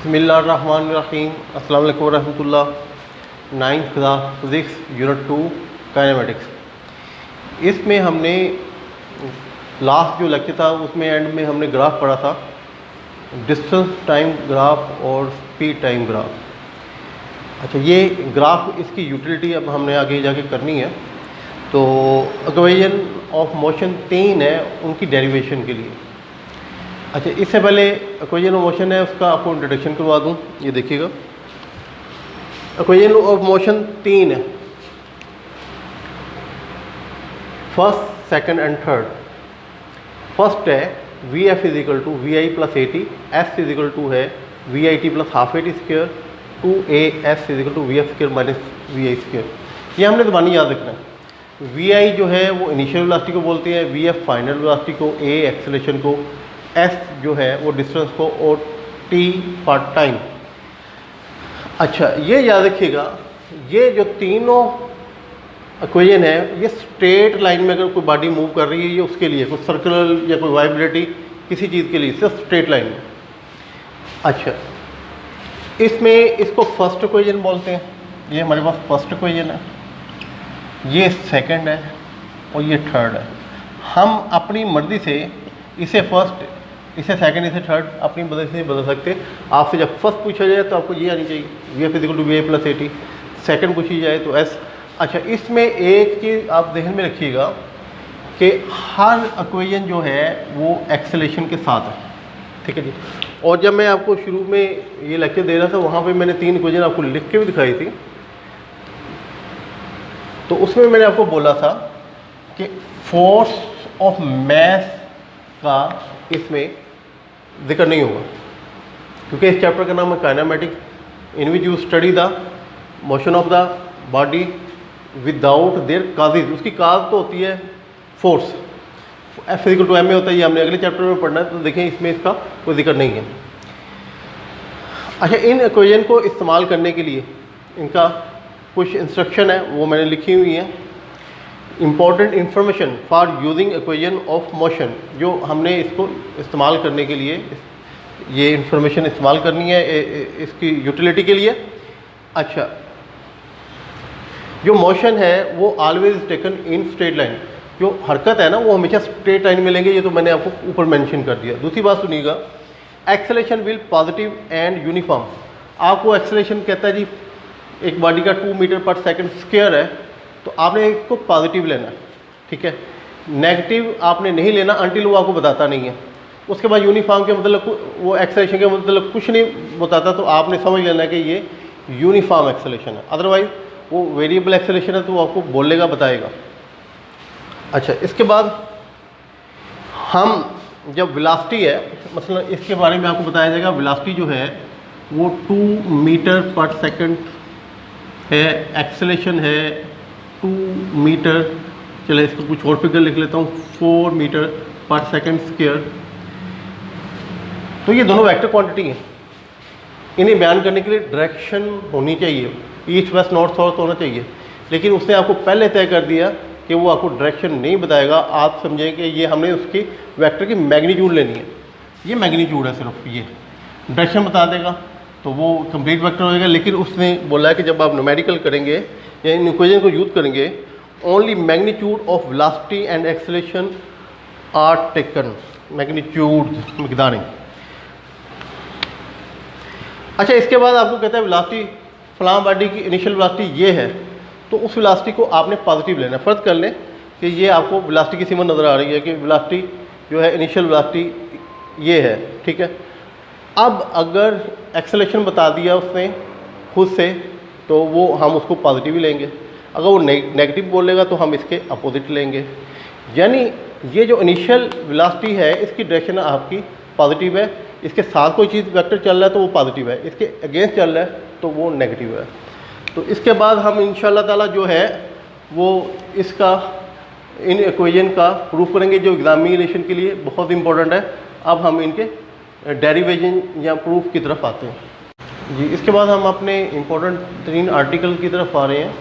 बिस्मिल्लाहिर्रहमानिर्रहीम। अस्सलाम वालेकुम रहमतुल्लाह। 9th class physics unit 2 kinematics. इसमें हमने लास्ट जो लेक्चर था उसमें एंड में हमने ग्राफ पढ़ा था, डिस्टेंस टाइम ग्राफ और स्पीड टाइम ग्राफ। अच्छा, ये ग्राफ इसकी यूटिलिटी अब हमने आगे जाके करनी है। तो इक्वेशन ऑफ मोशन 3 है उनकी डेरिवेशन के लिए। अच्छा, इससे पहले इक्वेशन ऑफ मोशन है उसका आपको इंट्रोडक्शन करवा दूं। ये देखिएगा, इक्वेशन ऑफ मोशन 3 है, first second and third. First है V F is equal to V I plus A T, S is equal to है V I T plus half A T square, two A S is equal to V F square minus V I square. ये हमने ज़बानी याद रखना है। V आई जो है वो initial velocity को बोलते हैं, वी एफ फाइनल वेलोसिटी को, ए एक्सेलरेशन को, एस जो है वो डिस्टेंस को, और टी फॉर टाइम। अच्छा, ये याद रखिएगा, ये जो तीनों इक्वेशन है ये स्ट्रेट लाइन में अगर कोई बॉडी मूव कर रही है ये उसके लिए, कोई सर्कुलर या कोई वाइब्रेटी किसी चीज़ के लिए, सिर्फ स्ट्रेट लाइन में। अच्छा, इसमें इसको फर्स्ट इक्वेशन बोलते हैं। ये हमारे पास फर्स्ट इक्वेशन है, ये सेकंड है और ये थर्ड है। हम अपनी मर्ज़ी से इसे फर्स्ट, इसे सेकंड, इसे थर्ड अपनी मर्ज़ी से बदल सकते। आपसे जब फर्स्ट पूछा जाए तो आपको ये आनी चाहिए V F equal to V I plus A T, second पूछी जाए तो एस। अच्छा, इसमें एक चीज़ आप ध्यान में रखिएगा कि हर इक्वेशन जो है वो एक्सेलरेशन के साथ है, ठीक है जी। और जब मैं आपको शुरू में ये लेक्चर दे रहा था वहाँ पे मैंने 3 इक्वेशन आपको लिख के भी दिखाई थी। तो उसमें मैंने आपको बोला था कि फोर्स ऑफ मैस का इसमें जिक्र नहीं होगा, क्योंकि इस चैप्टर का नाम है kinematics, in which you study the motion of the body without their causes. उसकी काज तो होती है force, F equal to M A होता है, ये हमने अगले चैप्टर में पढ़ना है। तो देखें इसमें इसका कोई जिक्र नहीं है। अच्छा, इन इक्वेशन को इस्तेमाल करने के लिए इनका कुछ इंस्ट्रक्शन है वो मैंने लिखी हुई है। Important information for using equation of motion, जो हमने इसको इस्तेमाल करने के लिए ये इंफॉर्मेशन इस्तेमाल करनी है इसकी यूटिलिटी के लिए। अच्छा, जो मोशन है वो always taken in straight line, जो हरकत है ना वो हमेशा स्ट्रेट लाइन में लेंगे। ये तो मैंने आपको ऊपर मेंशन कर दिया। दूसरी बात सुनिएगा, acceleration will positive and uniform. आपको एक्सेलरेशन कहता है जी एक बॉडी का 2 मीटर पर सेकंड स्क्वायर है, तो आपने इसको पॉजिटिव लेना है, ठीक है। नेगेटिव आपने नहीं लेना अंटिल वो आपको बताता नहीं है। उसके बाद यूनिफॉर्म के मतलब वो एक्सेलरेशन के मतलब कुछ नहीं बताता, तो आपने समझ लेना है कि ये यूनिफॉर्म एक्सेलरेशन है। अदरवाइज वो वेरिएबल एक्सेलरेशन है तो वो आपको बोलेगा, बताएगा। अच्छा, इसके बाद हम जब वेलोसिटी है, मतलब इसके बारे में आपको बताया जाएगा। वेलोसिटी जो है वो 2 मीटर पर सेकंड है, एक्सेलरेशन है 2 मीटर, चले इसको कुछ और फिगर लिख लेता हूँ, 4 मीटर पर सेकंड स्क्वायर। तो ये दोनों वेक्टर क्वांटिटी हैं। इन्हें बयान करने के लिए डायरेक्शन होनी चाहिए, ईस्ट वेस्ट नॉर्थ साउथ होना चाहिए, लेकिन उसने आपको पहले तय कर दिया कि वो आपको डायरेक्शन नहीं बताएगा। आप समझें कि ये हमने उसकी वेक्टर की मैग्नीट्यूड लेनी है, ये मैग्नीट्यूड है, सिर्फ ये डायरेक्शन बता देगा तो वो कंप्लीट वेक्टर हो जाएगा। लेकिन उसने बोला है कि जब आप न्यूमेरिकल करेंगे या इन इक्वेशन को यूज़ करेंगे, only magnitude of velocity and acceleration are taken, magnitude मिकदारें। अच्छा, इसके बाद आपको कहता है वेलोसिटी फलां बॉडी की इनिशियल वेलोसिटी ये है, तो उस वेलोसिटी को आपने पॉजिटिव लेना है। फर्ज कर लें कि ये आपको वेलोसिटी की सीमा नज़र आ रही है कि वेलोसिटी जो है इनिशियल वेलोसिटी ये है, ठीक है। अब अगर एक्सेलरेशन बता दिया उसने खुद से तो वो हम उसको पॉजिटिव ही लेंगे। अगर वो नेगेटिव बोलेगा तो हम इसके अपोजिट लेंगे। यानी ये जो इनिशियल वेलोसिटी है इसकी डायरेक्शन आपकी पॉजिटिव है, इसके साथ कोई चीज़ वेक्टर चल रहा है तो वो पॉजिटिव है, इसके अगेंस्ट चल रहा है तो वो नेगेटिव है। तो इसके बाद हम इंशाल्लाह ताला जो है वो इसका इन इक्वेशन का प्रूफ करेंगे, जो एग्जामिनेशन के लिए बहुत इंपॉर्टेंट है। अब हम इनके डेरिवेशन या प्रूफ की तरफ आते हैं जी। इसके बाद हम अपने इम्पोर्टेंट 3 आर्टिकल की तरफ आ रहे हैं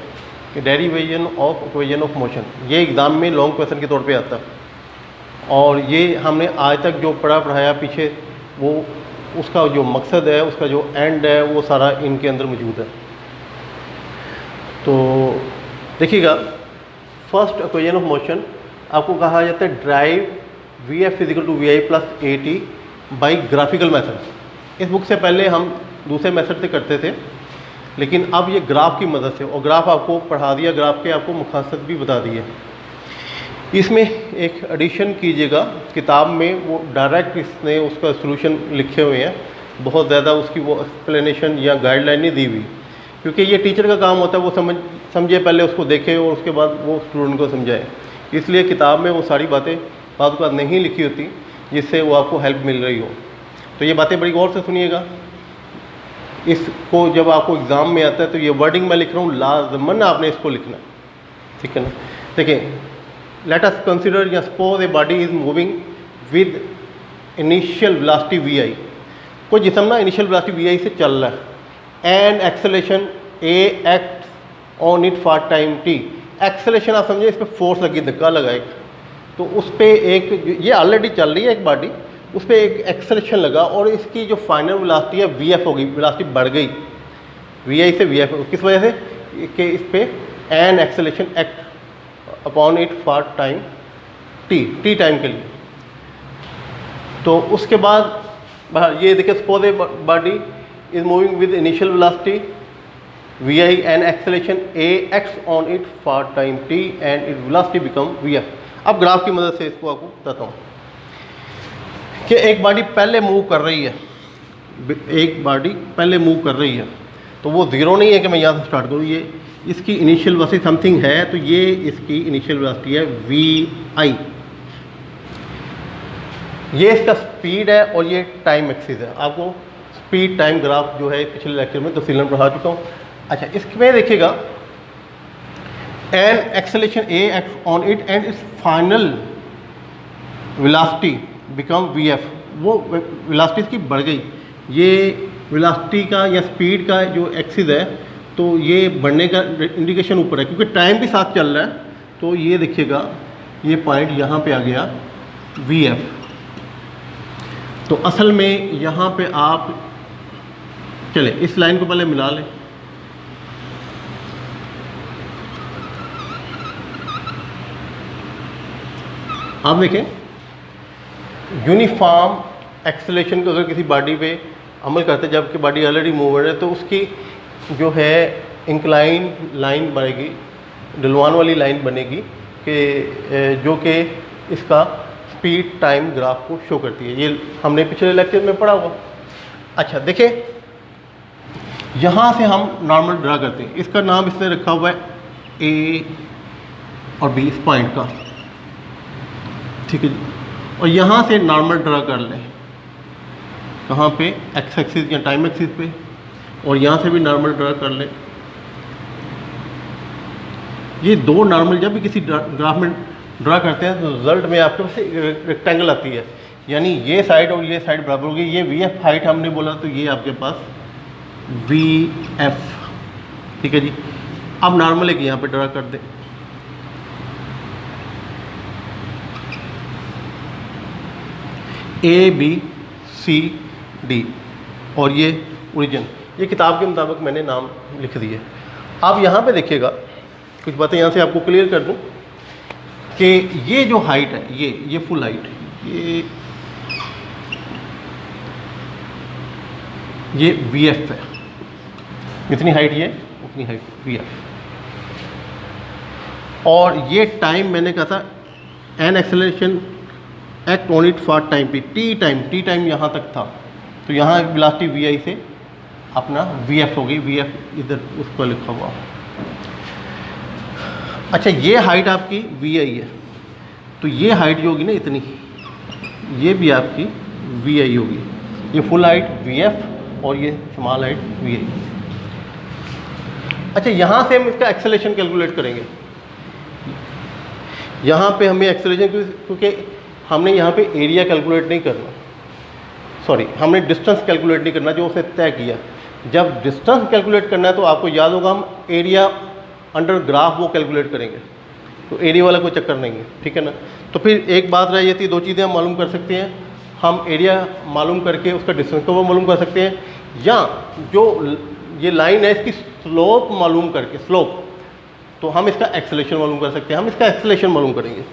कि derivation of equation of motion. ये एग्ज़ाम में लॉन्ग क्वेश्चन के तौर पे आता है, और ये हमने आज तक जो पढ़ाया पीछे वो उसका जो मकसद है, उसका जो एंड है, वो सारा इनके अंदर मौजूद है। तो देखिएगा, फर्स्ट इक्वेशन ऑफ मोशन आपको कहा जाता है derive V F equal to V I plus A T by graphical method. इस बुक से पहले हम दूसरे मेथड से करते थे, लेकिन अब ये ग्राफ की मदद से, और ग्राफ आपको पढ़ा दिया, ग्राफ के आपको मकसद भी बता दिए। इसमें एक एडिशन कीजिएगा, किताब में वो डायरेक्ट इसने उसका सॉल्यूशन लिखे हुए हैं, बहुत ज़्यादा उसकी वो एक्सप्लेनेशन या गाइडलाइन नहीं दी हुई, क्योंकि ये टीचर का काम होता है वो समझे पहले, उसको देखे और उसके बाद वो स्टूडेंट को समझाए। इसलिए किताब में वो सारी बातें बाद नहीं लिखी होती जिससे वो आपको हेल्प मिल रही हो। तो ये बातें बड़ी गौर से सुनिएगा। इसको जब आपको एग्ज़ाम में आता है तो ये वर्डिंग मैं लिख रहा हूँ, लाजमन आपने इसको लिखना है, ठीक है ना। देखिए, लेट अस कंसिडर या suppose a body is moving with initial velocity V I. कोई जिस्म ना इनिशियल वेलोसिटी वी आई से चल रहा है, and acceleration A act on it for time T. Acceleration आप समझे, इस पर फोर्स लगी, धक्का लगा एक, तो उस पर एक, ये ऑलरेडी चल रही है एक बॉडी, उस पर एक एक्सेलरेशन लगा और इसकी जो फाइनल वेलोसिटी है वी एफ होगी, वेलोसिटी बढ़ गई वी आई से वी एफ। किस वजह से कि इस पर an acceleration act upon it for time T time के लिए। तो उसके बाद ये देखिए, suppose a body is moving with initial velocity V I and acceleration A acts on it for time T and it velocity become V F. अब graph की मदद से इसको आपको बताता हूँ कि एक बॉडी पहले मूव कर रही है, एक बॉडी पहले मूव कर रही है, तो वो ज़ीरो नहीं है कि मैं यहाँ से स्टार्ट करूँ, ये इसकी इनिशियल वेलोसिटी समथिंग है, तो ये इसकी इनिशियल वेलोसिटी है वी आई, ये इसका स्पीड है और ये टाइम एक्सिस है। आपको स्पीड टाइम ग्राफ जो है पिछले लेक्चर में तफसीलन पढ़ा चुका हूँ। अच्छा, इसमें देखिएगा, an acceleration A acts on it and its final velocity become V F. वो वेलोसिटी इसकी बढ़ गई, ये वेलोसिटी का या स्पीड का जो एक्सिस है, तो ये बढ़ने का इंडिकेशन ऊपर है क्योंकि टाइम भी साथ चल रहा है। तो ये देखिएगा, ये पॉइंट यहाँ पे आ गया वी एफ। तो असल में यहाँ पे आप चले इस लाइन को पहले मिला लें, आप देखें यूनिफॉर्म एक्सेलरेशन को अगर किसी बॉडी पे अमल करते हैं जबकि बॉडी ऑलरेडी मूव है, तो उसकी जो है इंक्लाइन लाइन बनेगी, ढलवान वाली लाइन बनेगी कि जो कि इसका स्पीड टाइम ग्राफ को शो करती है। ये हमने पिछले लेक्चर में पढ़ा हुआ। अच्छा देखें, यहाँ से हम नॉर्मल ड्रा करते हैं, इसका नाम इसने रखा हुआ है ए और बी, इस पॉइंट का, ठीक है जी। और यहाँ से नॉर्मल ड्रा कर लें, कहाँ पे, एक्स एक्सिस या टाइम एक्सिस पे, और यहाँ से भी नॉर्मल ड्रा कर लें। ये दो नॉर्मल जब भी किसी ग्राफ में ड्रा करते हैं तो रिजल्ट में आपके पास रेक्टेंगल आती है, यानी ये साइड और ये साइड बराबर होगी। ये वी एफ हाइट हमने बोला, तो ये आपके पास वी एफ, ठीक है जी। अब नॉर्मल एक यहाँ पे ड्रा कर दें, ए बी सी डी, और ये ओरिजिन, ये किताब के मुताबिक मैंने नाम लिख दिए। आप यहाँ पे देखिएगा, कुछ बातें यहाँ से आपको क्लियर कर दूँ कि ये जो हाइट है, ये फुल हाइट, ये वी एफ है, जितनी हाइट ये उतनी हाइट वी एफ। और ये टाइम मैंने कहा था N acceleration act on it for time पे, टी टाइम यहाँ तक था, तो यहाँ वेलोसिटी वी आई से अपना वी एफ हो गई, वी एफ इधर उस पर लिखा हुआ। अच्छा, ये हाइट आपकी वी आई है, तो ये हाइट जो होगी ना इतनी, ये भी आपकी वी आई होगी। ये फुल हाइट वी एफ और ये स्मॉल हाइट वी आई। अच्छा, यहाँ से हम इसका एक्सेलरेशन कैलकुलेट करेंगे। यहाँ पे हमें एक्सेलरेशन, क्योंकि हमने यहाँ पे एरिया कैलकुलेट नहीं करना, सॉरी, हमने डिस्टेंस कैलकुलेट नहीं करना जो उसे तय किया। जब डिस्टेंस कैलकुलेट करना है तो आपको याद होगा हम एरिया अंडर ग्राफ वो कैलकुलेट करेंगे, तो एरिया वाला कोई चक्कर नहीं है, ठीक है ना। तो फिर एक बात रह जाती है, दो चीज़ें हम मालूम कर सकते हैं, हम एरिया मालूम करके उसका डिस्टेंस को वो मालूम कर सकते हैं, या जो ये लाइन है इसकी स्लोप मालूम करके, स्लोप, तो हम इसका एक्सेलेरेशन मालूम कर सकते हैं। हम इसका एक्सेलेरेशन मालूम करेंगे।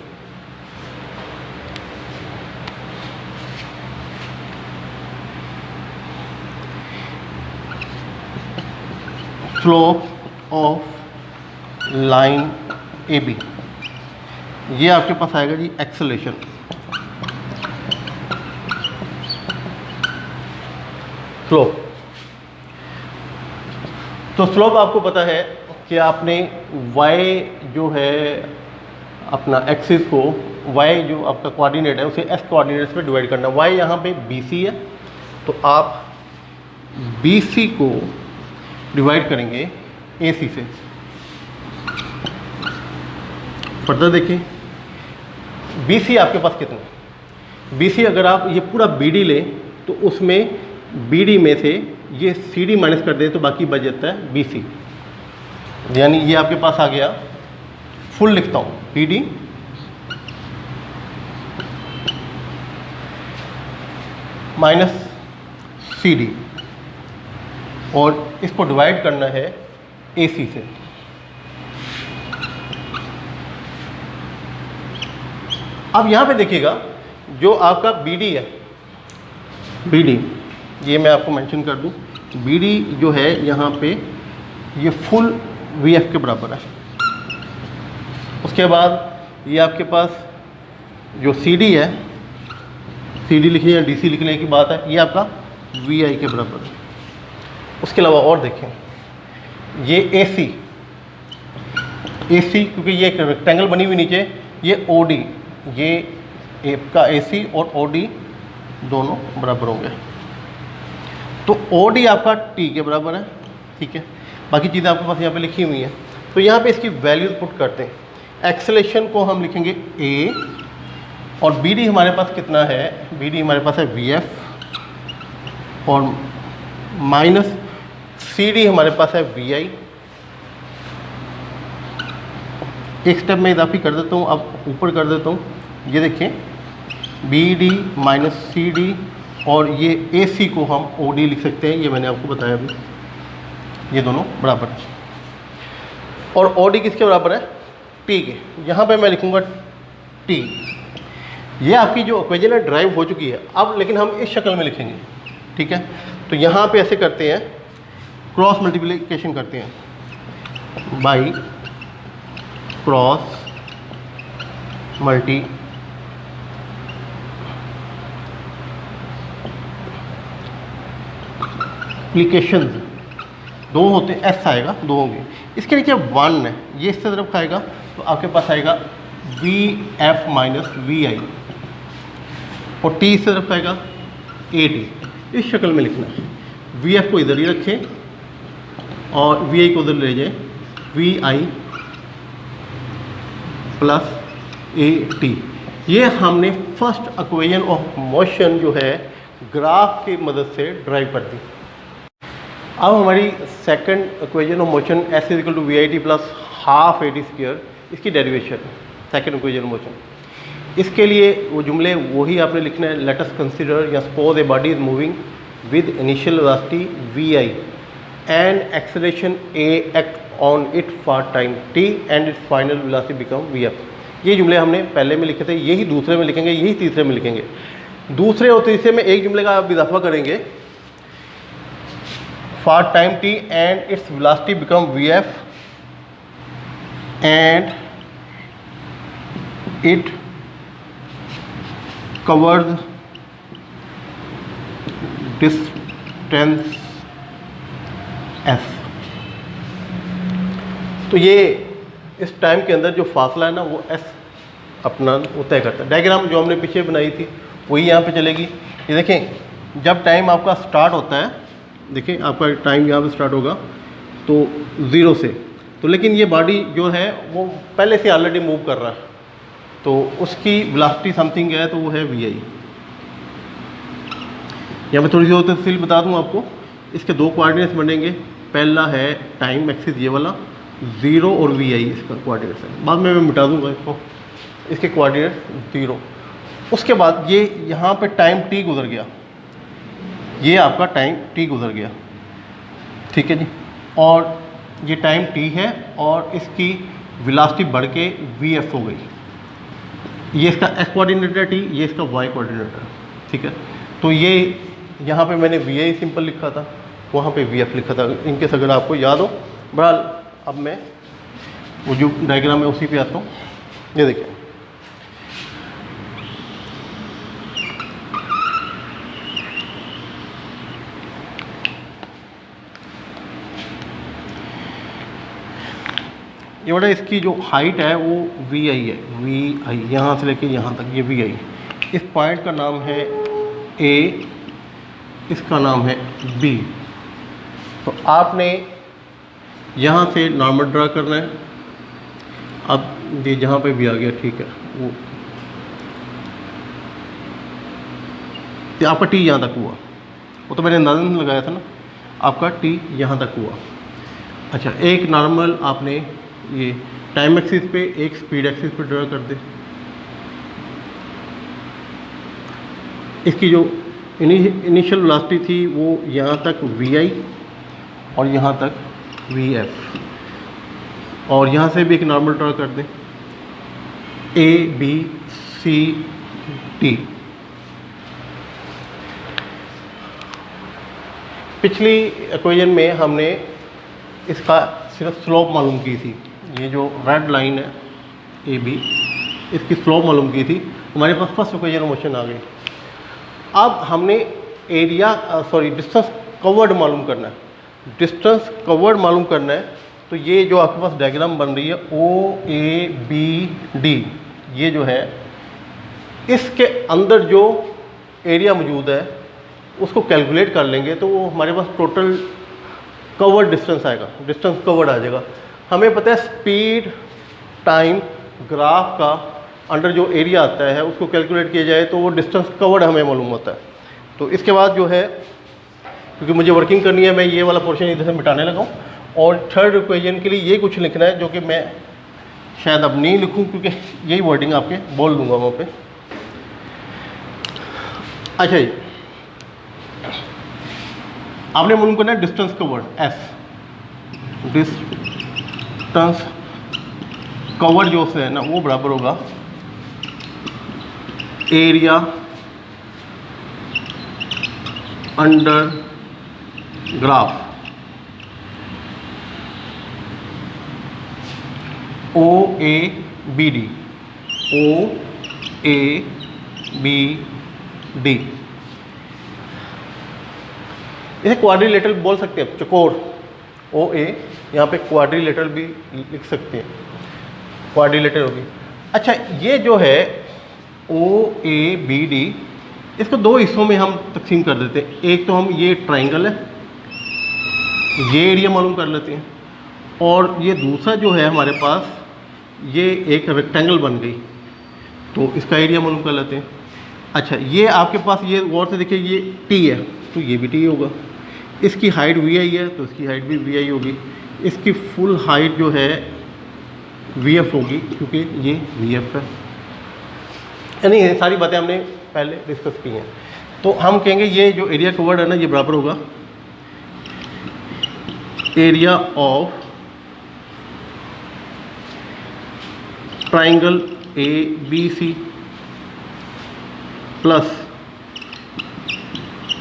Slope of line A B, ये आपके पास आएगा जी एक्सेलेरेशन। स्लोप, तो स्लोप आपको पता है कि आपने y जो है अपना एक्सिस को, y जो आपका कोऑर्डिनेट है उसे s कोऑर्डिनेट्स पे डिवाइड करना। y यहाँ पे BC है, तो आप BC को डिवाइड करेंगे AC से। फर्दर देखिए BC आपके पास कितना, BC अगर आप ये पूरा BD लें तो उसमें BD में से ये CD माइनस कर दें तो बाकी बच जाता है BC, यानी ये आपके पास आ गया, फुल लिखता हूँ, BD माइनस CD, और इसको डिवाइड करना है AC से। अब यहाँ पे देखिएगा जो आपका BD है, BD ये मैं आपको मेंशन कर दूँ, BD जो है यहाँ पे ये फुल VF के बराबर है। उसके बाद ये आपके पास जो CD है, CD लिखने या DC लिखने की बात है, ये आपका VI के बराबर है। उसके अलावा और देखें ये AC क्योंकि ये एक रेक्टेंगल बनी हुई नीचे, ये OD, ये आपका AC और OD दोनों बराबर होंगे, तो OD आपका T के बराबर है। ठीक है, बाकी चीज़ें आपके पास यहाँ पे लिखी हुई हैं, तो यहाँ पे इसकी वैल्यूज पुट करते हैं। एक्सेलेरेशन को हम लिखेंगे A, और BD हमारे पास कितना है, BD हमारे पास है VF, और माइनस CD हमारे पास है VI। एक स्टेप में इजाफी कर देता हूँ, अब ऊपर कर देता हूँ, ये देखें BD माइनस CD, और ये AC को हम OD लिख सकते हैं, ये मैंने आपको बताया अभी, ये दोनों बराबर है। और OD किसके बराबर है, T के। यहाँ पे मैं लिखूँगा T। ये आपकी जो इक्वेशन है ड्राइव हो चुकी है, अब लेकिन हम इस शक्ल में लिखेंगे। ठीक है, तो यहाँ पे ऐसे करते हैं, क्रॉस मल्टीप्लिकेशन करते हैं, बाई क्रॉस मल्टीप्लिकेशन, दो होते हैं, S आएगा, दो होंगे, इसके नीचे 1 है, ये इस तरफ आएगा, तो आपके पास आएगा VF माइनस VI, और T इस तरफ आएगा AD। इस शक्ल में लिखना है, VF को इधर ही रखें और VI को उधर ले जाए, VI प्लस AT। ये हमने फर्स्ट इक्वेशन ऑफ मोशन जो है ग्राफ की मदद से ड्राइव कर दी। अब हमारी second equation of motion S equal to VIT plus half AT square, इसकी derivation, second equation of motion. इसके लिए वो जुमले वही आपने लिखना है, लेट अस कंसीडर या suppose a body is moving with initial velocity VI and acceleration A act on it for time T and its final velocity become VF। ये जुमले हमने पहले में लिखे थे, यही दूसरे में लिखेंगे, यही तीसरे में लिखेंगे। दूसरे और तीसरे में एक जुमले का आप इजाफा करेंगे, for time T and its velocity become VF and it covered distance S। तो ये इस टाइम के अंदर जो फासला है ना वो S अपना वो तय करता है। डायग्राम जो हमने पीछे बनाई थी वही यहाँ पे चलेगी। ये देखें, जब टाइम आपका स्टार्ट होता है, देखें आपका टाइम यहाँ पे स्टार्ट होगा तो 0 से, तो लेकिन ये बॉडी जो है वो पहले से ऑलरेडी मूव कर रहा है, तो उसकी वेलोसिटी समथिंग है, तो वो है VI। यहाँ पे थोड़ी सी और तफसील बता दूँ आपको, इसके दो कोऑर्डिनेट्स बनेंगे। पहला है टाइम एक्सिस ये वाला 0 और VI इसका कोऑर्डिनेट्स है, बाद में मैं मिटा दूँगा इसको, इसके कोऑर्डिनेट 0। उसके बाद ये यहाँ पे टाइम टी गुजर गया, ये आपका टाइम टी गुजर गया, ठीक है जी। और ये टाइम टी है और इसकी वेलोसिटी बढ़ के वी एफ हो गई। ये इसका एक्स कोऑर्डिनेटर टी, ये इसका वाई कोऑर्डिनेटर, ठीक है। तो ये यहाँ पे मैंने वी आई सिंपल लिखा था, वहाँ पे वी एफ लिखा था, इनके अगर आपको याद हो। बहरहाल अब मैं वो जो डायग्राम है उसी पे आता हूँ। ये देखिए, ये बड़ा इसकी जो हाइट है वो वी आई है, वी आई यहाँ से लेके यहाँ तक ये वी आई। इस पॉइंट का नाम है ए, इसका नाम है बी। तो आपने यहाँ से नॉर्मल ड्रा करना है। अब ये जहाँ पे भी आ गया, ठीक है, वो तो आपका टी यहाँ तक हुआ, वो तो मैंने अंदाज़ा लगाया था ना, आपका टी यहाँ तक हुआ। अच्छा, एक नॉर्मल आपने ये टाइम एक्सिस पे, एक स्पीड एक्सिस पे ड्रा कर दे। इसकी जो इनिशियल वेलोसिटी थी वो यहाँ तक वी आई और यहाँ तक वी एफ, और यहाँ से भी एक नॉर्मल ड्रा कर दें, ए बी सी डी। पिछली इक्वेशन में हमने इसका सिर्फ स्लोप मालूम की थी, ये जो रेड लाइन है ए बी, इसकी स्लोप मालूम की थी, हमारे पास फर्स्ट इक्वेशन मोशन आ गई। अब हमने एरिया डिस्टेंस कवर्ड मालूम करना है, डिस्टेंस कवर्ड मालूम करना है। तो ये जो आपके पास डायग्राम बन रही है ओ ए बी डी, ये जो है इसके अंदर जो एरिया मौजूद है उसको कैलकुलेट कर लेंगे तो वो हमारे पास टोटल कवर्ड डिस्टेंस आएगा, डिस्टेंस कवर्ड आ जाएगा। हमें पता है स्पीड टाइम ग्राफ का अंडर जो एरिया आता है उसको कैलकुलेट किया जाए तो वो डिस्टेंस कवर्ड हमें मालूम होता है। तो इसके बाद जो है, क्योंकि मुझे वर्किंग करनी है, मैं ये वाला पोर्शन इधर से मिटाने लगा हूँ। और थर्ड इक्वेशन के लिए ये कुछ लिखना है जो कि मैं शायद अब नहीं लिखूँ क्योंकि यही वर्डिंग आपके बोल दूंगा वहाँ पे। अच्छा जी, आपने मालूम करना है distance covered S, distance covered जो है ना वो बराबर होगा area under graph O A B D, O A B D. इसे क्वाड्रिलेटरल बोल सकते हैं, चकोर ओ ए, यहाँ पे क्वाड्रिलेटरल भी लिख सकते हैं, क्वाड्रिलेटरल होगी। अच्छा, ये जो है ओ ए बी डी, इसको दो हिस्सों में हम तकसीम कर देते हैं। एक तो हम ये ट्राइंगल है, ये एरिया मालूम कर लेते हैं, और ये दूसरा जो है हमारे पास ये एक रेक्टेंगल बन गई तो इसका एरिया मालूम कर लेते हैं। अच्छा, ये आपके पास ये गौर से देखिए, ये टी है तो ये भी टी होगा, इसकी हाइट वी आई है तो इसकी हाइट भी वी आई होगी, इसकी फुल हाइट जो है वी एफ होगी क्योंकि ये वी एफ है। यानी ये सारी बातें हमने पहले डिस्कस की हैं। तो हम कहेंगे ये जो एरिया कवर्ड है ना, ये बराबर होगा area of triangle A B C plus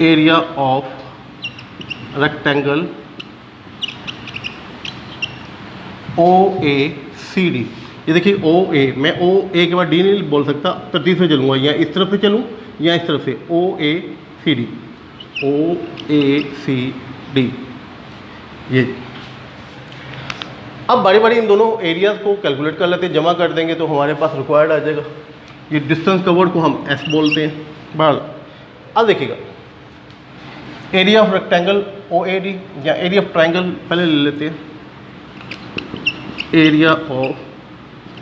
area of rectangle O A C D. ये देखिए ओ ए, मैं ओ ए के बाद डी नहीं बोल सकता, तरतीब से चलूँगा, या इस तरफ से चलूँ या इस तरफ से, ओ A C D, O A C D. ये अब बारी बारी इन दोनों एरियाज को कैलकुलेट कर लेते हैं, जमा कर देंगे तो हमारे पास रिक्वायर्ड आ जाएगा। ये डिस्टेंस कवर्ड को हम एस बोलते हैं। बहरहाल अब देखिएगा, area of rectangle O A D या एरिया ऑफ ट्राइंगल पहले ले लेते हैं, area of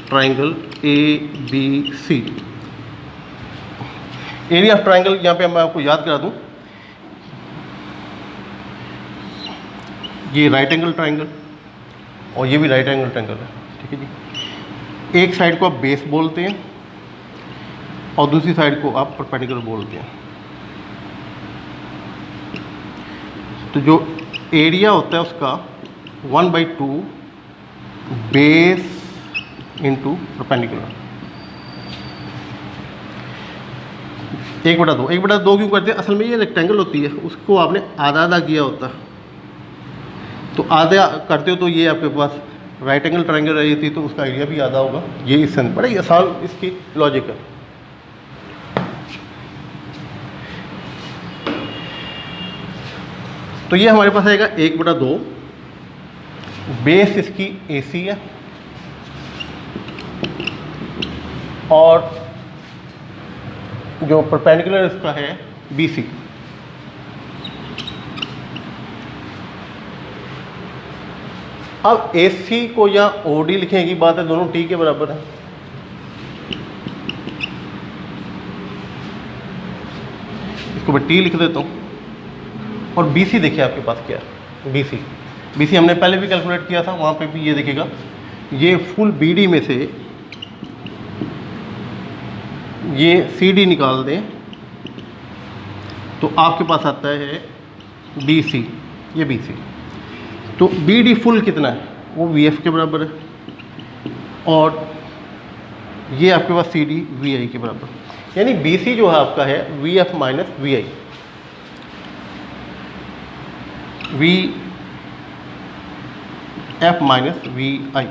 triangle A B C. Area of triangle यहाँ पे मैं आपको याद करा दूँ, ये राइट एंगल ट्राइंगल और ये भी राइट एंगल ट्राइंगल है, ठीक है जी। एक साइड को आप बेस बोलते हैं, और दूसरी साइड को आप परपेंडिकुलर बोलते हैं। तो जो एरिया होता है उसका 1/2 बेस इंटू परपेंडिकुलर, 1/2। 1/2 क्यों करते हैं? असल में ये रेक्टेंगल होती है, उसको आपने आधा आधा किया होता, तो आधा करते हो तो ये आपके पास राइट एंगल ट्रायंगल रही थी, तो उसका एरिया भी आधा होगा। ये इस सेंस बड़ा ही आसान इसकी लॉजिक है। तो ये हमारे पास आएगा 1/2, बेस इसकी AC है और जो परपेंडिकुलर इसका है BC। अब AC को या OD लिखने की बात है, दोनों T के बराबर है। इसको मैं T लिख देता हूँ। और BC देखिए आपके पास क्या है, BC हमने पहले भी कैलकुलेट किया था, वहाँ पे भी ये देखिएगा, ये फुल BD में से ये CD निकाल दें तो आपके पास आता है BC, ये BC। तो BD फुल कितना है? वो VF के बराबर है, और ये आपके पास CD VI के बराबर, यानी BC जो है आपका है VF minus VI। VF minus VI,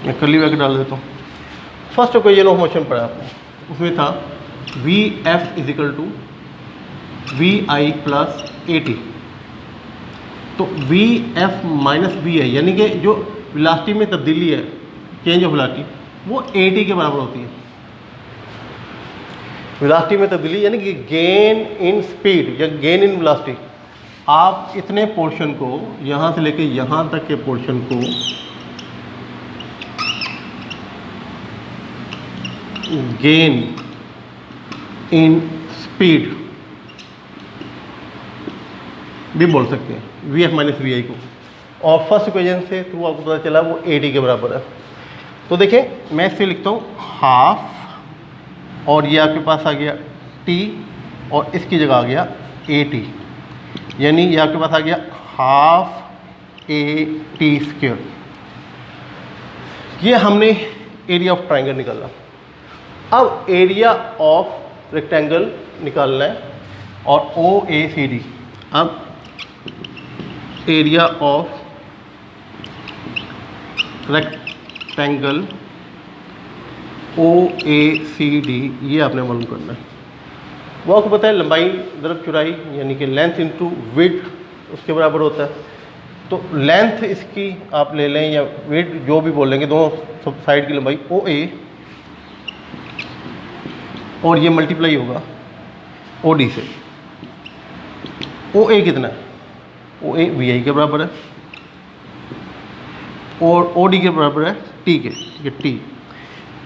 मैं कर्ली ब्रैकेट डाल देता हूँ। फर्स्ट इक्वेशन ऑफ मोशन पढ़ा आपने, उसमें था VF is equal to VI plus AT। तो VF माइनस VI यानी कि जो वेलोसिटी में तब्दीली है, चेंज ऑफ वेलोसिटी, वो AT के बराबर होती है। वेलोसिटी में तब्दीली यानी कि गेन इन स्पीड या गेन इन वेलोसिटी। आप इतने पोर्शन को, यहाँ से लेके यहाँ तक के पोर्शन को गेन इन स्पीड भी बोल सकते हैं, VF माइनस VI को। और फर्स्ट इक्वेशन से थ्रू आपको पता चला वो AT के बराबर है। तो देखें, मैं इससे लिखता हूँ हाफ, और ये आपके पास आ गया T, और इसकी जगह आ गया AT, यानी ये आपके पास आ गया हाफ AT स्क्वायर। ये हमने एरिया ऑफ ट्रायंगल निकाला। अब एरिया ऑफ रेक्टेंगल निकालना है, और OACD। अब एरिया ऑफ रेक्टेंगल OACD ये आपने मालूम करना है। वो आपको पता है लंबाई दरब चौड़ाई, यानी कि लेंथ इंटू विड्थ उसके बराबर होता है। तो लेंथ इसकी आप ले लें या विड्थ जो भी बोलेंगे, दोनों साइड की लंबाई OA, और ये मल्टीप्लाई होगा OD से। OA कितना है? OA VI के बराबर है, और OD के बराबर है T के, ये T।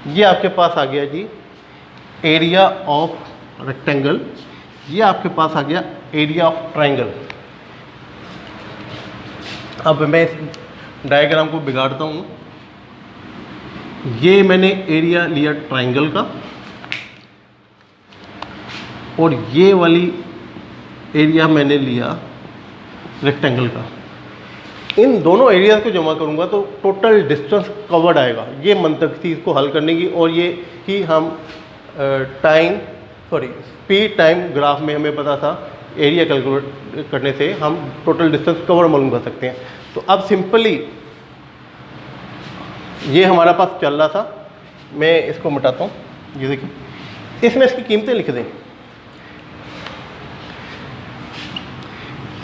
ये आपके पास आ गया जी एरिया ऑफ रेक्टेंगल, ये आपके पास आ गया एरिया ऑफ ट्रायंगल। अब मैं इस डायग्राम को बिगाड़ता हूँ। ये मैंने एरिया लिया ट्रायंगल का, और ये वाली एरिया मैंने लिया रेक्टेंगल का। इन दोनों एरिया को जमा करूंगा तो टोटल डिस्टेंस कवर्ड आएगा। ये मंतक थी इसको हल करने की, और ये कि हम स्पीड टाइम ग्राफ में हमें पता था एरिया कैलकुलेट करने से हम टोटल डिस्टेंस कवर मालूम कर सकते हैं। तो अब सिंपली ये हमारा पास चल रहा था, मैं इसको मिटाता हूँ। ये देखिए, इसमें इसकी कीमतें लिख दें।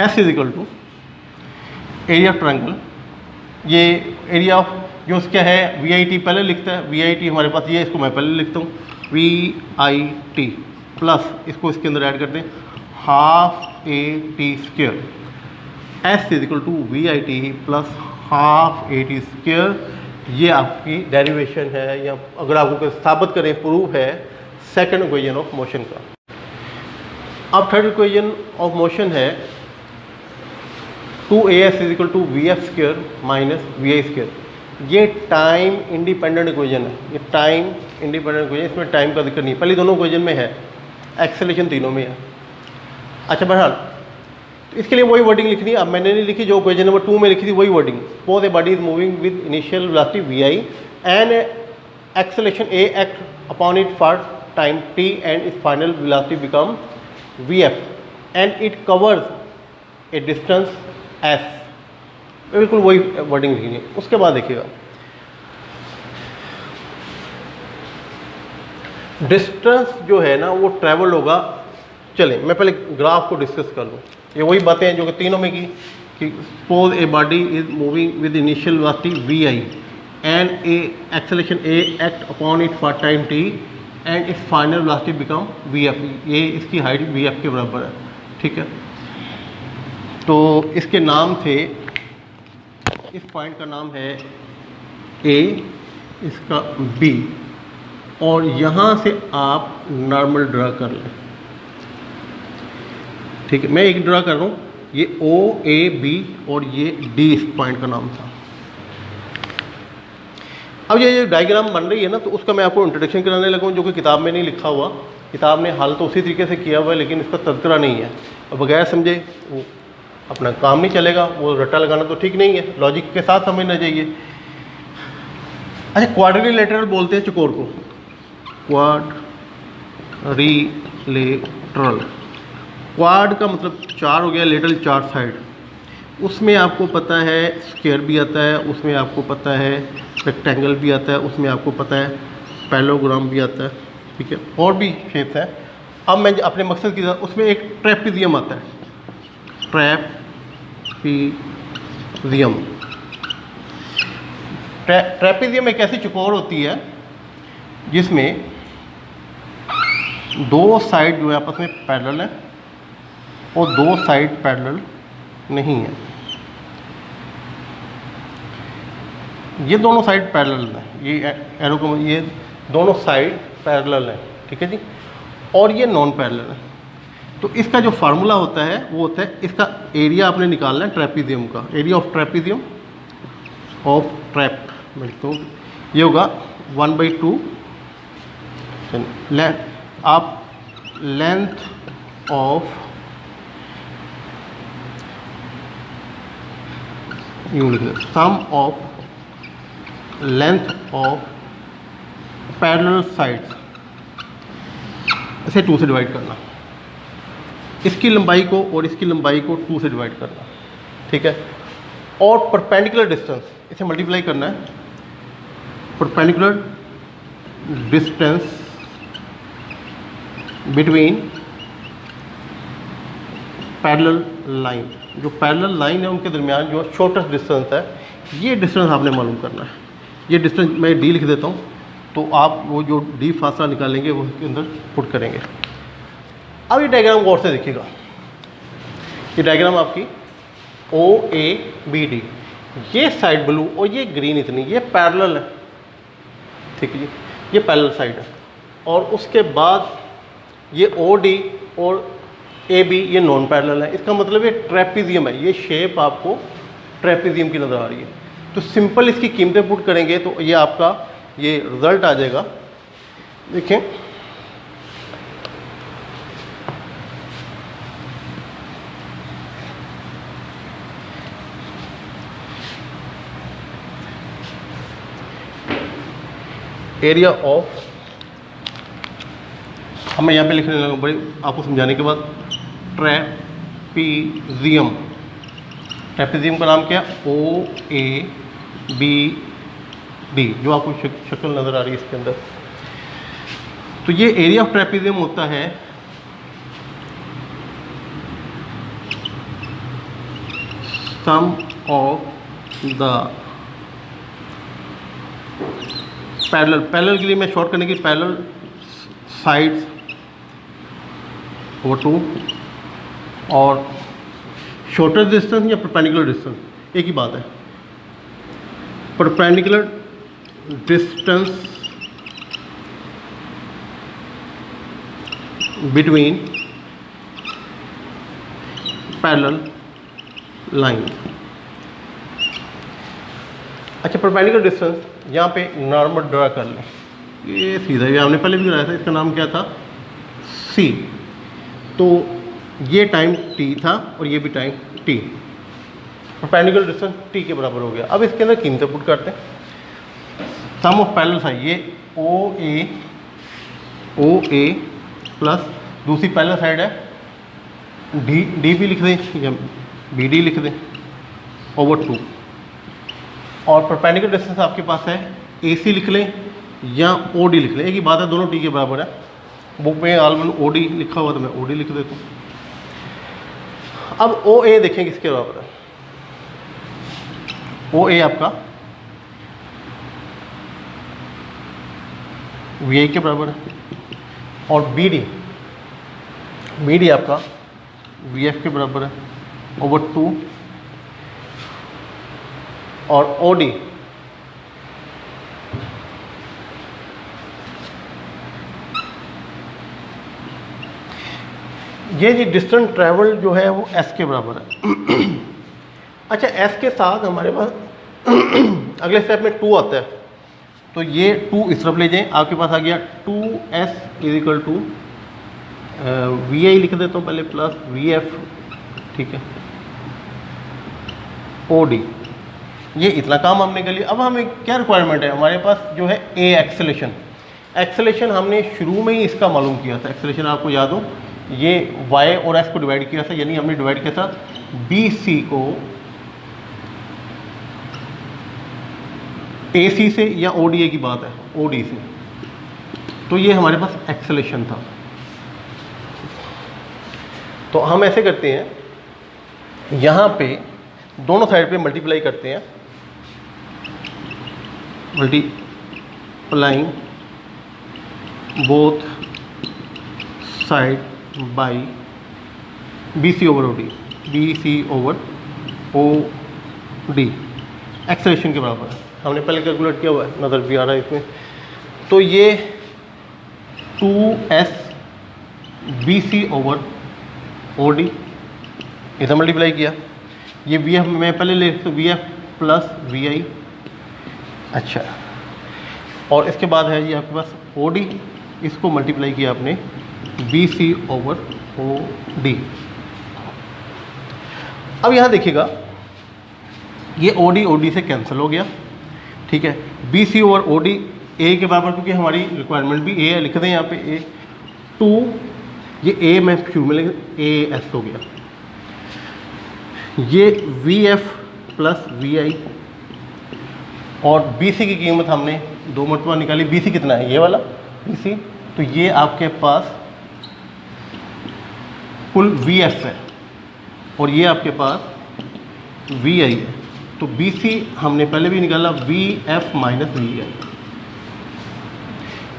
S is equal to area of triangle, ये एरिया ऑफ जो उसका है VIT पहले लिखता है, VIT हमारे पास ये, इसको मैं पहले लिखता हूँ VIT प्लस इसको इसके अंदर ऐड करते हैं half AT square. S is equal to VIT plus half AT square. ये आपकी डेरिवेशन है, या अगर आपको साबित करें प्रूफ है सेकंड इक्वेशन ऑफ मोशन का। अब थर्ड इक्वेशन ऑफ मोशन है 2AS is equal to VF square minus VI square. ये टाइम इंडिपेंडेंट इक्वेशन है, ये टाइम इंडिपेंडेंट इक्वेशन, इसमें टाइम का जिक्र नहीं, पहले दोनों इक्वेशन में है, एक्सेलरेशन तीनों में है। अच्छा बहरहाल, तो इसके लिए वही वर्डिंग लिखनी है। अब मैंने नहीं लिखी, जो इक्वेशन नंबर 2 में लिखी थी वही wording. Suppose a body is moving with initial velocity V I and acceleration A act upon it for time T and its final velocity become V F and it covers a distance S. बिल्कुल वही wording लिखनी है। उसके बाद देखिएगा, distance जो है ना वो ट्रैवल होगा। चलें मैं पहले ग्राफ को डिस्कस कर लूँ। ये वही बातें हैं जो कि तीनों में की, कि suppose a body is moving with initial velocity V I and a acceleration A act upon it for time T and its final velocity become V F. ये इसकी हाइट वी एफ के बराबर है, ठीक है। तो इसके नाम थे, इस पॉइंट का नाम है ए, इसका बी, और यहाँ से आप नॉर्मल ड्रा कर लें, ठीक है। मैं एक ड्रा कर रहा हूँ, ये ओ ए बी और ये डी इस पॉइंट का नाम था। अब ये डायग्राम बन रही है ना, तो उसका मैं आपको इंट्रोडक्शन कराने लगा हूँ, जो कि किताब में नहीं लिखा हुआ। किताब ने हाल तो उसी तरीके से किया हुआ है, लेकिन इसका तज़किरा नहीं है। और बगैर समझे वो अपना काम नहीं चलेगा, वो रट्टा लगाना तो ठीक नहीं है, लॉजिक के साथ समझना चाहिए। अच्छा, क्वाड्रिलेटरल बोलते हैं चकोर को, क्वाड्रिलेटरल। क्वाड का मतलब चार हो गया, लेटरल चार साइड। उसमें आपको पता है स्क्वायर भी आता है, उसमें आपको पता है रेक्टेंगल भी आता है, उसमें आपको पता है पैरेललोग्राम भी आता है, ठीक है, और भी शेप्स है। अब मैं अपने मकसद की तरफ, उसमें एक ट्रेपेजियम आता है, ट्रेपेजियम। ट्रेपेजियम एक ऐसी चकोर होती है जिसमें दो साइड जो है आपस में पैरेलल है और दो साइड पैरेलल नहीं है। ये दोनों साइड पैरेलल है, ये एरो को, ये दोनों साइड पैरेलल है, ठीक है जी, और ये नॉन पैरेलल है। तो इसका जो फार्मूला होता है वो होता है, इसका एरिया आपने निकालना है ट्रेपेजियम का, area of trapezium of trap, तो ये होगा 1/2 आप लेंथ ऑफ, यूँ लिख दें, sum of length of parallel sides, इसे 2 से डिवाइड करना, इसकी लंबाई को और इसकी लंबाई को 2 से डिवाइड करना, ठीक है। और परपेंडिकुलर डिस्टेंस, इसे मल्टीप्लाई करना है, perpendicular distance between parallel line, जो पैरेलल लाइन है उनके दरमियान जो शॉर्टेस्ट डिस्टेंस है, ये डिस्टेंस आपने मालूम करना है। ये डिस्टेंस मैं डी लिख देता हूँ, तो आप वो जो डी फासला निकालेंगे वो इसके अंदर पुट करेंगे। अब ये डायग्राम गौर से देखिएगा, ये डायग्राम आपकी ओ ए बी डी, ये साइड ब्लू और ये ग्रीन, इतनी ये पैरेलल है, ठीक है जी, ये पैरेलल साइड है। और उसके बाद ये ओ डी और ए बी ये नॉन पैरेलल है। इसका मतलब ये ट्रेपेजियम है, ये शेप आपको ट्रेपेजियम की नज़र आ रही है। तो सिंपल इसकी कीमतें पुट करेंगे तो ये आपका ये रिज़ल्ट आ जाएगा। देखें, एरिया ऑफ, हमें यहाँ पे लिखने लगा बड़ी आपको समझाने के बाद, ट्रेपेजियम, ट्रेपेजियम का नाम क्या, ओ ए बी डी, जो आपको शक्ल नज़र आ रही है इसके अंदर। तो ये एरिया ऑफ ट्रेपेजियम होता है सम ऑफ द पैरेलल, पैरेलल के लिए मैं शॉर्ट करने की पैरेलल साइड्स ओवर 2, और शॉर्टर डिस्टेंस या परपेंडिकुलर डिस्टेंस एक ही बात है। Perpendicular distance between parallel line. अच्छा, परपेंडिकुलर डिस्टेंस यहाँ पे नॉर्मल ड्रा कर लें, ये सीधा, ये हमने पहले भी कराया था, इसका नाम क्या था, सी। तो ये टाइम टी था और ये भी time T, perpendicular distance T के बराबर हो गया। अब इसके अंदर कीमतें पुट करते हैं। सम ऑफ पैरेलल साइड, ये ओ ए प्लस दूसरी पैरेलल साइड है डी भी लिख दें या बी डी लिख दें ओवर 2, और परपेंडिकुलर डिस्टेंस आपके पास है ए सी लिख लें या ओ डी लिख लें, एक ही बात है, दोनों टी के बराबर है। बुक में आलमन ओ डी लिखा हुआ तो मैं ओ डी लिख देता हूँ। अब ओ ए देखें किसके बराबर है, ओ ए आपका वी आई के बराबर है, और बी डी आपका वी एफ के बराबर है ओवर 2, और ओ डी ये जी डिस्टेंस ट्रैवल जो है वो एस के बराबर है। अच्छा, एस के साथ हमारे पास अगले स्टेप में 2 आता है, तो ये 2 इस तरफ ले जाएं, आपके पास आ गया 2s is equal to V I लिख देता हूँ पहले प्लस वी एफ, ठीक है, ओ डी। ये इतना काम हमने कर लिया। अब हमें क्या रिक्वायरमेंट है, हमारे पास जो है ए एक्सेलेशन हमने शुरू में ही इसका मालूम किया था। एक्सेलेशन आपको याद हो, ये y और s को डिवाइड किया था, यानी हमने डिवाइड किया था बी सी को ए सी से, या ओ डी ए की बात है ओ डी से, तो ये हमारे पास एक्सेलेशन था। तो हम ऐसे करते हैं, यहाँ पे दोनों साइड पे मल्टीप्लाई करते हैं, multiplying both side by B C over O D, B C over O D acceleration के बराबर है। हमने पहले कैलकुलेट किया हुआ है, नज़र भी आ रहा है इसमें। तो ये 2s B C over O D इधर मल्टीप्लाई किया, ये वी एफ मैं पहले ले सकता हूँ, V F plus V I. अच्छा, और इसके बाद है जी आपके पास ओ डी, इसको मल्टीप्लाई किया आपने B C over O D. अब यहाँ देखिएगा, ये ओ डी से कैंसिल हो गया, ठीक है। B C over O D A के बराबर, क्योंकि हमारी रिक्वायरमेंट भी ए है, लिख दें यहाँ पे ए 2, ये ए में शुरू में लिख ए एस हो गया, ये वी एफ प्लस वी आई, और बी सी की कीमत हमने 2 मरतबा निकाली। बी सी कितना है, ये वाला बी सी, तो ये आपके पास कुल वी एफ है, और ये आपके पास वी आई है। तो बी सी हमने पहले भी निकाला वी एफ माइनस वी आई,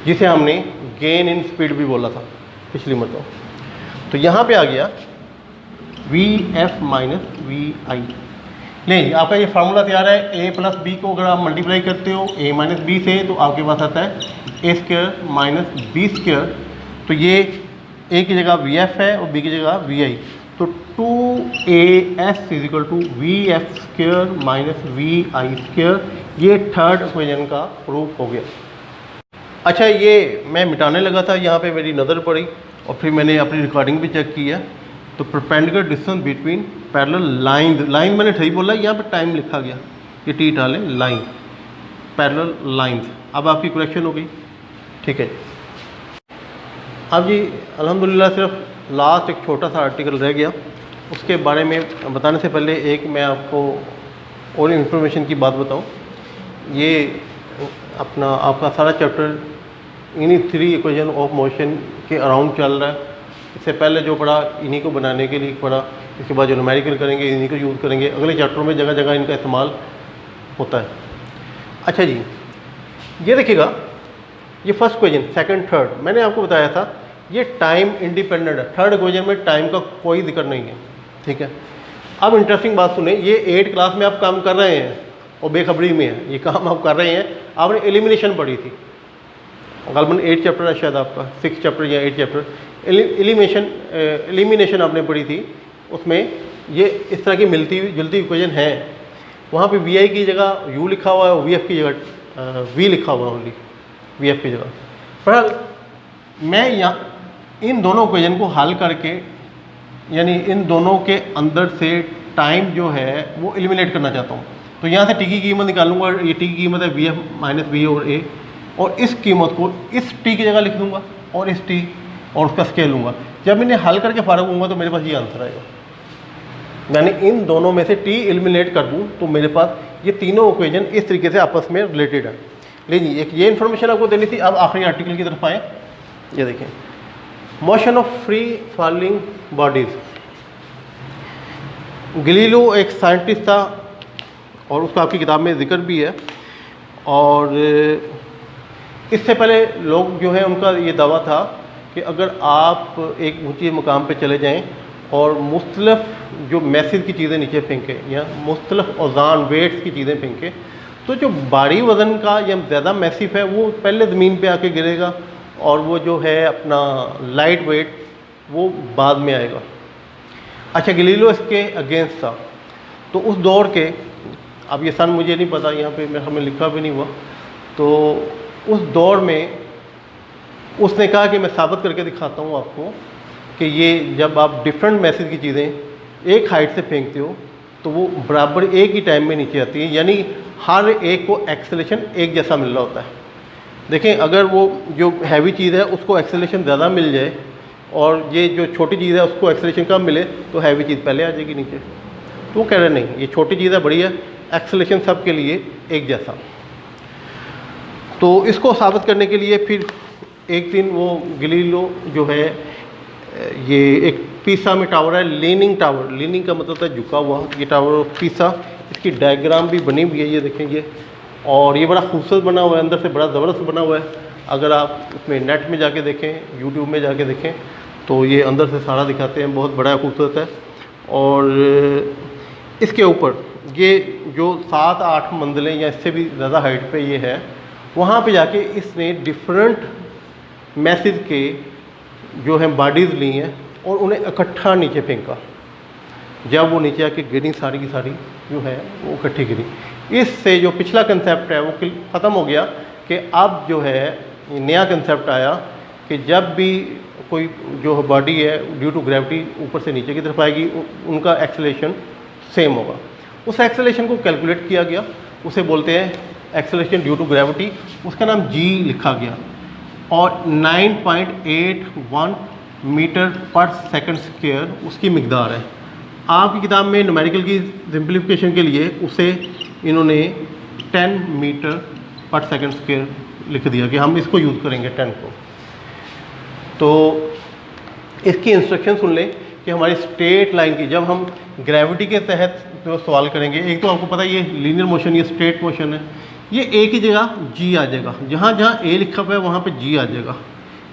जिसे हमने गेन इन स्पीड भी बोला था पिछली मरतबा। तो यहाँ पे आ गया वी एफ माइनस वी आई। नहीं, आपका ये फार्मूला तैयार है, ए प्लस बी को अगर आप मल्टीप्लाई करते हो ए माइनस बी से, तो आपके पास आता है ए स्क्वायर माइनस बी स्क्वायर। तो ये ए की जगह वी एफ है और बी की जगह वी आई, तो 2as is equal to V F square minus V I square. ये थर्ड इक्वेशन का प्रूफ हो गया। अच्छा, ये मैं मिटाने लगा था, यहाँ पे मेरी नज़र पड़ी और फिर मैंने अपनी रिकॉर्डिंग भी चेक की है। तो perpendicular distance between parallel line मैंने सही बोला, यहाँ पे टाइम लिखा गया, ये टी डालें लाइन, पैरेलल लाइंस। अब आपकी करेक्शन हो गई, ठीक है। अब जी अल्हम्दुलिल्लाह सिर्फ लास्ट एक छोटा सा आर्टिकल रह गया, उसके बारे में बताने से पहले एक मैं आपको और इन्फॉर्मेशन की बात बताऊं। ये अपना आपका सारा चैप्टर इन्हीं 3 इक्वेशन ऑफ मोशन के अराउंड चल रहा है। इससे पहले जो पढ़ा इन्हीं को बनाने के लिए पढ़ा, इसके बाद जो न्यूमेरिकल करेंगे इन्हीं को यूज़ करेंगे। अगले चैप्टरों में जगह जगह इनका इस्तेमाल होता है। अच्छा जी, ये देखिएगा, ये फर्स्ट इक्वेशन, सेकंड, थर्ड, मैंने आपको बताया था ये टाइम इंडिपेंडेंट है। थर्ड इक्वेशन में टाइम का कोई जिक्र नहीं है, ठीक है। अब इंटरेस्टिंग बात सुने, ये 8 क्लास में आप काम कर रहे हैं और बेखबरी में है, ये काम आप कर रहे हैं। आपने एलिमिनेशन पढ़ी थी, गलबन 8 चैप्टर है शायद आपका, 6 चैप्टर या 8 चैप्टर एलिमिनेशन आपने पढ़ी थी। उसमें ये इस तरह की मिलती हुई जुलती इक्वेशन है, वहाँ पे वी आई की जगह यू लिखा हुआ है और वी एफ की जगह वी लिखा हुआ है ओनली, वी एफ की जगह। पर मैं यहाँ इन दोनों इक्वेशन को हल करके यानी इन दोनों के अंदर से टाइम जो है वो एलिमिनेट करना चाहता हूँ। तो यहाँ से टी की कीमत निकालूंगा, ये टी की कीमत है वी एफ माइनस वी और ए, और इस कीमत को इस टी की जगह लिख दूंगा और इस टी और उसका स्केल लूँगा। जब इन्हें हल करके फारग होऊंगा तो मेरे पास ये आंसर आएगा। यानी इन दोनों में से टी एलिमिनेट कर दूँ तो मेरे पास ये तीनों इक्वेशन इस तरीके से आपस में रिलेटेड है। लेकिन एक ये इन्फॉर्मेशन आपको देनी थी। अब आखिरी आर्टिकल की तरफ आए, ये देखें, motion of free falling bodies. Galileo एक साइंटिस्ट था और उसका आपकी किताब में जिक्र भी है, और इससे पहले लोग जो है उनका ये दावा था कि अगर आप एक ऊंचे मुकाम पे चले जाएं और मुख्तलिफ जो मैसेज की चीज़ें नीचे फेंकें या मुख्तलिफ औज़ान वेट्स की चीज़ें फेंकें, तो जो भारी वज़न का या ज़्यादा मैसिव है वो पहले ज़मीन पे आके गिरेगा और वो जो है अपना लाइट वेट वो बाद में आएगा। अच्छा, गलीलियो इसके अगेंस्ट था। तो उस दौर के, अब ये सन मुझे नहीं पता, यहाँ पे मेरे हमें लिखा भी नहीं हुआ, तो उस दौर में उसने कहा कि मैं साबित करके दिखाता हूँ आपको कि ये जब आप डिफरेंट मैसेज की चीज़ें एक हाइट से फेंकते हो तो वो बराबर एक ही टाइम में नीचे आती है, यानी हर एक को एक्सेलेरेशन एक जैसा मिल रहा होता है। देखें, अगर वो जो हैवी चीज़ है उसको एक्सेलेरेशन ज़्यादा मिल जाए और ये जो छोटी चीज़ है उसको एक्सेलेरेशन कम मिले तो हैवी चीज़ पहले आ जाएगी नीचे। तो वो कह रहे नहीं, ये छोटी चीज़ है, बड़ी है, एक्सेलेरेशन सब के लिए एक जैसा। तो इसको साबित करने के लिए फिर एक दिन वो गलीलियो जो है, ये एक पीसा में टावर है, लीनिंग टावर, लीनिंग का मतलब है झुका हुआ, ये टावर पीसा, इसकी डायग्राम भी बनी हुई है, ये देखें ये, और ये बड़ा खूबसूरत बना हुआ है, अंदर से बड़ा ज़बरदस्त बना हुआ है। अगर आप उसमें नेट में जाके देखें, यूट्यूब में जाके देखें तो ये अंदर से सारा दिखाते हैं, बहुत बड़ा खूबसूरत है। और इसके ऊपर ये जो 7-8 मंजिलें या इससे भी ज़्यादा हाइट पे ये है, वहाँ पे जाके इसने डिफरेंट मैसेज के जो हैं बॉडीज़ ली हैं और उन्हें इकट्ठा नीचे फेंका। जब वो नीचे आके गिरी सारी की सारी जो है वो इकट्ठी गिरी। इससे जो पिछला कंसेप्ट है वो ख़त्म हो गया कि अब जो है नया कंसेप्ट आया कि जब भी कोई जो बॉडी है ड्यू टू ग्रेविटी ऊपर से नीचे की तरफ आएगी, उनका एक्सेलरेशन सेम होगा। उस एक्सेलरेशन को कैलकुलेट किया गया, उसे बोलते हैं एक्सेलरेशन ड्यू टू ग्रेविटी, उसका नाम जी लिखा गया, और 9.81 मीटर पर सेकंड स्क्वायर उसकी मिकदार है। आपकी किताब में न्यूमेरिकल की सिंप्लीफिकेशन के लिए उसे इन्होंने 10 मीटर पर सेकंड स्क्वायर लिख दिया कि हम इसको यूज़ करेंगे 10 को। तो इसकी इंस्ट्रक्शन सुन लें कि हमारी स्ट्रेट लाइन की, जब हम ग्रेविटी के तहत जो सवाल करेंगे, एक तो आपको पता है ये लीनियर मोशन, ये स्ट्रेट मोशन है, ये ए की जगह जी आ जाएगा, जहाँ जहाँ ए लिखा हुआ है वहाँ पे जी आ जाएगा,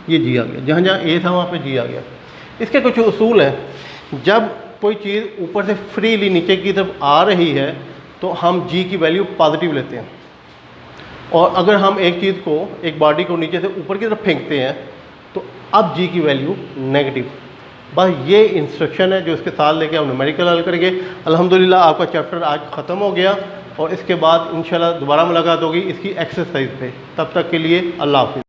ये जी आ गया, जहाँ जहाँ ए था वहाँ पे जी आ गया। इसके कुछ उसूल हैं। जब कोई चीज़ ऊपर से फ्रीली नीचे की तरफ आ रही है तो हम जी की वैल्यू पॉजिटिव लेते हैं, और अगर हम एक चीज़ को, एक बॉडी को नीचे से ऊपर की तरफ फेंकते हैं तो अब जी की वैल्यू नेगेटिव। बस ये इंस्ट्रक्शन है जो इसके साथ लेके हम न्यूमेरिकल हल करेंगे। अल्हम्दुलिल्लाह आपका चैप्टर आज ख़त्म हो गया और इसके बाद इंशाल्लाह दोबारा मुलाकात होगी इसकी एक्सरसाइज पे। तब तक के लिए अल्लाह हाफ़िज़।